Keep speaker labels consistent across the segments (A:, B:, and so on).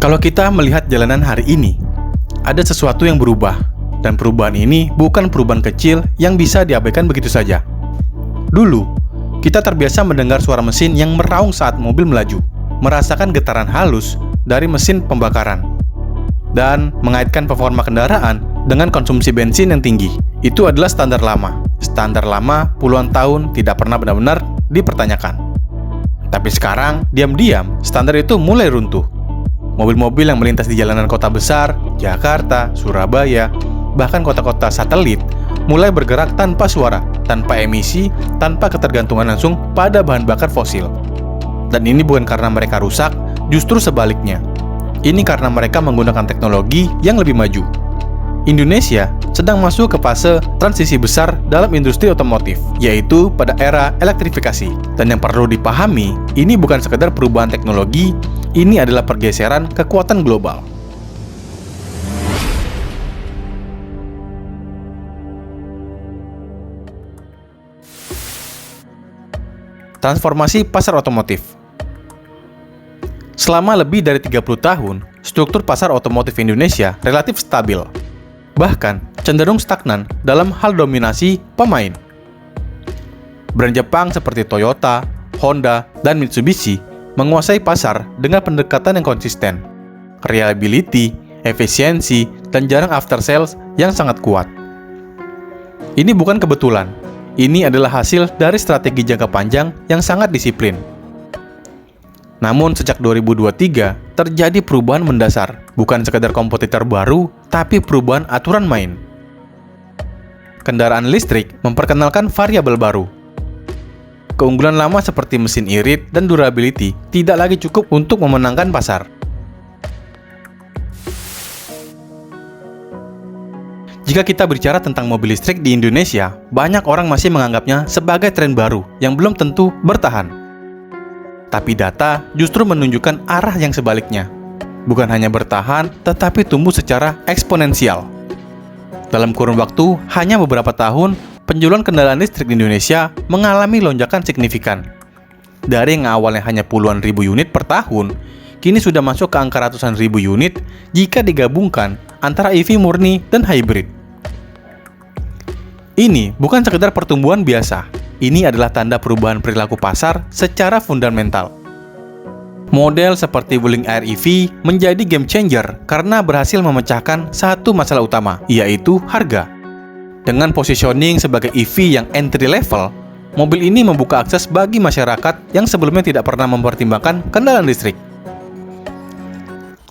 A: Kalau kita melihat jalanan hari ini, ada sesuatu yang berubah, dan perubahan ini bukan perubahan kecil yang bisa diabaikan begitu saja. Dulu, kita terbiasa mendengar suara mesin yang meraung saat mobil melaju, merasakan getaran halus dari mesin pembakaran, dan mengaitkan performa kendaraan dengan konsumsi bensin yang tinggi. Itu adalah standar lama. Standar lama puluhan tahun tidak pernah benar-benar dipertanyakan. Tapi sekarang, diam-diam, standar itu mulai runtuh. Mobil-mobil yang melintas di jalanan kota besar, Jakarta, Surabaya, bahkan kota-kota satelit, mulai bergerak tanpa suara, tanpa emisi, tanpa ketergantungan langsung pada bahan bakar fosil. Dan ini bukan karena mereka rusak, justru sebaliknya. Ini karena mereka menggunakan teknologi yang lebih maju. Indonesia sedang masuk ke fase transisi besar dalam industri otomotif, yaitu pada era elektrifikasi. Dan yang perlu dipahami, ini bukan sekedar perubahan teknologi, ini adalah pergeseran kekuatan global. Transformasi pasar otomotif. Selama lebih dari 30 tahun, struktur pasar otomotif Indonesia relatif stabil. Bahkan, cenderung stagnan dalam hal dominasi pemain. Brand Jepang seperti Toyota, Honda, dan Mitsubishi menguasai pasar dengan pendekatan yang konsisten, reliability, efisiensi, dan jarang after sales yang sangat kuat. Ini bukan kebetulan. Ini adalah hasil dari strategi jangka panjang yang sangat disiplin. Namun sejak 2023, terjadi perubahan mendasar. Bukan sekadar kompetitor baru, tapi perubahan aturan main. Kendaraan listrik memperkenalkan variabel baru. Keunggulan lama seperti mesin irit dan durability tidak lagi cukup untuk memenangkan pasar. Jika kita bicara tentang mobil listrik di Indonesia, banyak orang masih menganggapnya sebagai tren baru yang belum tentu bertahan. Tapi data justru menunjukkan arah yang sebaliknya. Bukan hanya bertahan, tetapi tumbuh secara eksponensial. Dalam kurun waktu hanya beberapa tahun, penjualan kendaraan listrik di Indonesia mengalami lonjakan signifikan. Dari yang awalnya hanya puluhan ribu unit per tahun, kini sudah masuk ke angka ratusan ribu unit jika digabungkan antara EV murni dan hybrid. Ini bukan sekedar pertumbuhan biasa. Ini adalah tanda perubahan perilaku pasar secara fundamental. Model seperti Wuling Air EV menjadi game changer karena berhasil memecahkan satu masalah utama, yaitu harga. Dengan positioning sebagai EV yang entry level, mobil ini membuka akses bagi masyarakat yang sebelumnya tidak pernah mempertimbangkan kendaraan listrik.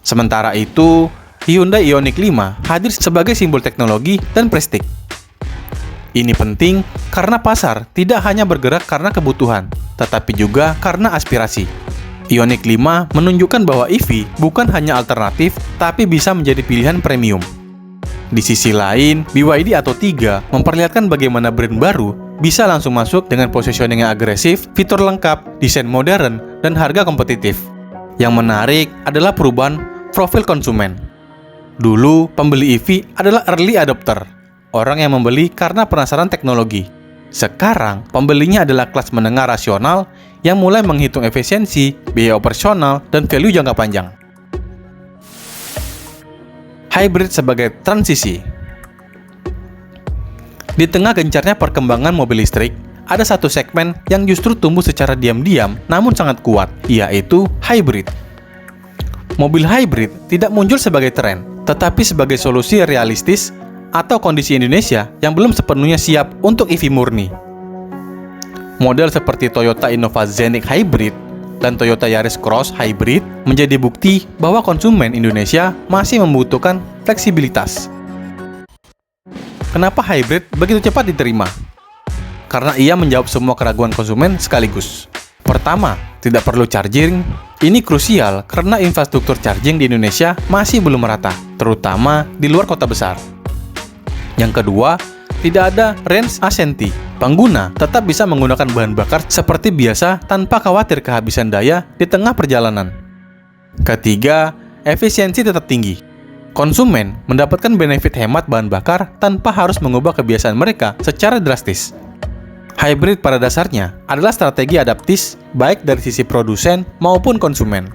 A: Sementara itu, Hyundai Ioniq 5 hadir sebagai simbol teknologi dan prestige. Ini penting karena pasar tidak hanya bergerak karena kebutuhan, tetapi juga karena aspirasi. Ioniq 5 menunjukkan bahwa EV bukan hanya alternatif, tapi bisa menjadi pilihan premium. Di sisi lain, BYD Atto 3 memperlihatkan bagaimana brand baru bisa langsung masuk dengan positioning yang agresif, fitur lengkap, desain modern, dan harga kompetitif. Yang menarik adalah perubahan profil konsumen. Dulu, pembeli EV adalah early adopter, orang yang membeli karena penasaran teknologi. Sekarang, pembelinya adalah kelas menengah rasional yang mulai menghitung efisiensi, biaya operasional, dan value jangka panjang. Hybrid sebagai transisi. Di tengah gencarnya perkembangan mobil listrik, ada satu segmen yang justru tumbuh secara diam-diam namun sangat kuat, yaitu hybrid. Mobil hybrid tidak muncul sebagai tren, tetapi sebagai solusi realistis atau kondisi Indonesia yang belum sepenuhnya siap untuk EV murni. Model seperti Toyota Innova Zenix Hybrid dan Toyota Yaris Cross Hybrid menjadi bukti bahwa konsumen Indonesia masih membutuhkan fleksibilitas. Kenapa hybrid begitu cepat diterima? Karena ia menjawab semua keraguan konsumen sekaligus. Pertama, tidak perlu charging. Ini krusial karena infrastruktur charging di Indonesia masih belum merata, terutama di luar kota besar. Yang kedua, tidak ada range anxiety. Pengguna tetap bisa menggunakan bahan bakar seperti biasa tanpa khawatir kehabisan daya di tengah perjalanan. Ketiga, efisiensi tetap tinggi. Konsumen mendapatkan benefit hemat bahan bakar tanpa harus mengubah kebiasaan mereka secara drastis. Hybrid pada dasarnya adalah strategi adaptif baik dari sisi produsen maupun konsumen.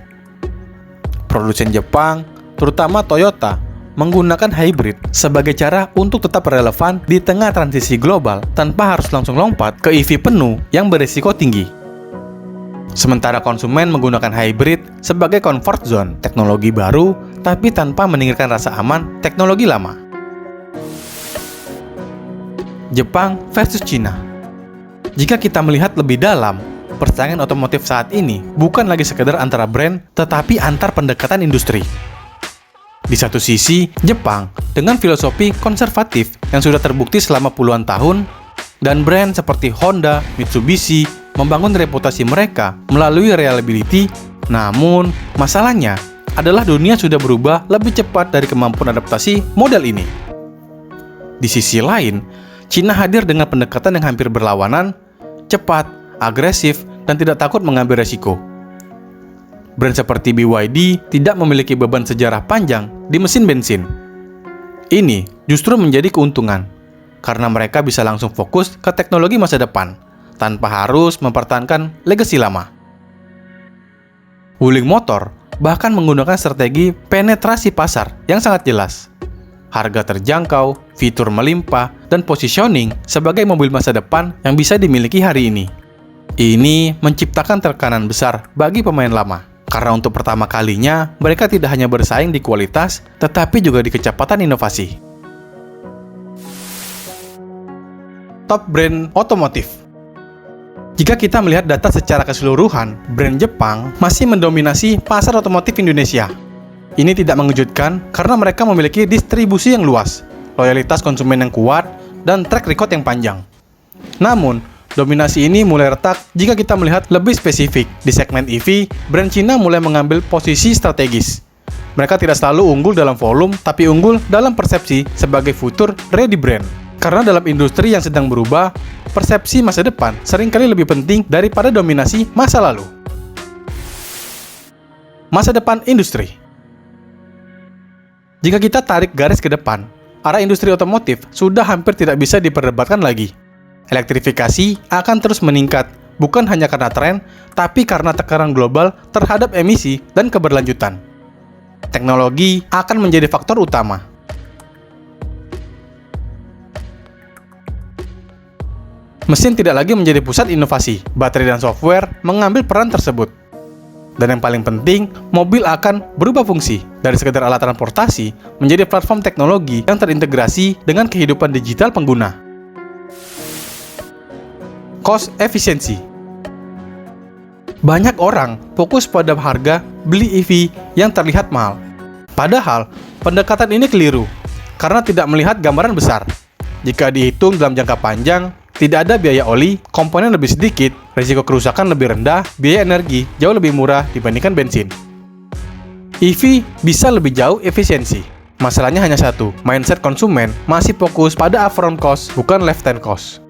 A: Produsen Jepang, terutama Toyota, menggunakan hybrid sebagai cara untuk tetap relevan di tengah transisi global tanpa harus langsung lompat ke EV penuh yang berisiko tinggi. Sementara konsumen menggunakan hybrid sebagai comfort zone teknologi baru tapi tanpa meninggalkan rasa aman teknologi lama. Jepang versus Cina. Jika kita melihat lebih dalam, persaingan otomotif saat ini bukan lagi sekedar antara brand, tetapi antar pendekatan industri. Di satu sisi, Jepang dengan filosofi konservatif yang sudah terbukti selama puluhan tahun, dan brand seperti Honda, Mitsubishi membangun reputasi mereka melalui reliability. Namun, masalahnya adalah dunia sudah berubah lebih cepat dari kemampuan adaptasi model ini. Di sisi lain, Cina hadir dengan pendekatan yang hampir berlawanan, cepat, agresif, dan tidak takut mengambil resiko. Brand seperti BYD tidak memiliki beban sejarah panjang di mesin bensin. Ini justru menjadi keuntungan, karena mereka bisa langsung fokus ke teknologi masa depan, tanpa harus mempertahankan legasi lama. Wuling Motor bahkan menggunakan strategi penetrasi pasar yang sangat jelas. Harga terjangkau, fitur melimpah, dan positioning sebagai mobil masa depan yang bisa dimiliki hari ini. Ini menciptakan tekanan besar bagi pemain lama. Karena untuk pertama kalinya, mereka tidak hanya bersaing di kualitas, tetapi juga di kecepatan inovasi. Top brand otomotif. Jika kita melihat data secara keseluruhan, brand Jepang masih mendominasi pasar otomotif Indonesia. Ini tidak mengejutkan karena mereka memiliki distribusi yang luas, loyalitas konsumen yang kuat, dan track record yang panjang. Namun, dominasi ini mulai retak jika kita melihat lebih spesifik. Di segmen EV, brand Cina mulai mengambil posisi strategis. Mereka tidak selalu unggul dalam volume, tapi unggul dalam persepsi sebagai future ready brand. Karena dalam industri yang sedang berubah, persepsi masa depan seringkali lebih penting daripada dominasi masa lalu. Masa depan industri. Jika kita tarik garis ke depan, arah industri otomotif sudah hampir tidak bisa diperdebatkan lagi. Elektrifikasi akan terus meningkat, bukan hanya karena tren, tapi karena tekanan global terhadap emisi dan keberlanjutan. Teknologi akan menjadi faktor utama. Mesin tidak lagi menjadi pusat inovasi, baterai dan software mengambil peran tersebut. Dan yang paling penting, mobil akan berubah fungsi dari sekedar alat transportasi menjadi platform teknologi yang terintegrasi dengan kehidupan digital pengguna. Cost efficiency. Banyak orang fokus pada harga beli EV yang terlihat mahal. Padahal, pendekatan ini keliru karena tidak melihat gambaran besar. Jika dihitung dalam jangka panjang, tidak ada biaya oli, komponen lebih sedikit, risiko kerusakan lebih rendah, biaya energi jauh lebih murah dibandingkan bensin. EV bisa lebih jauh efisiensi. Masalahnya hanya satu, mindset konsumen masih fokus pada upfront cost, bukan lifetime cost.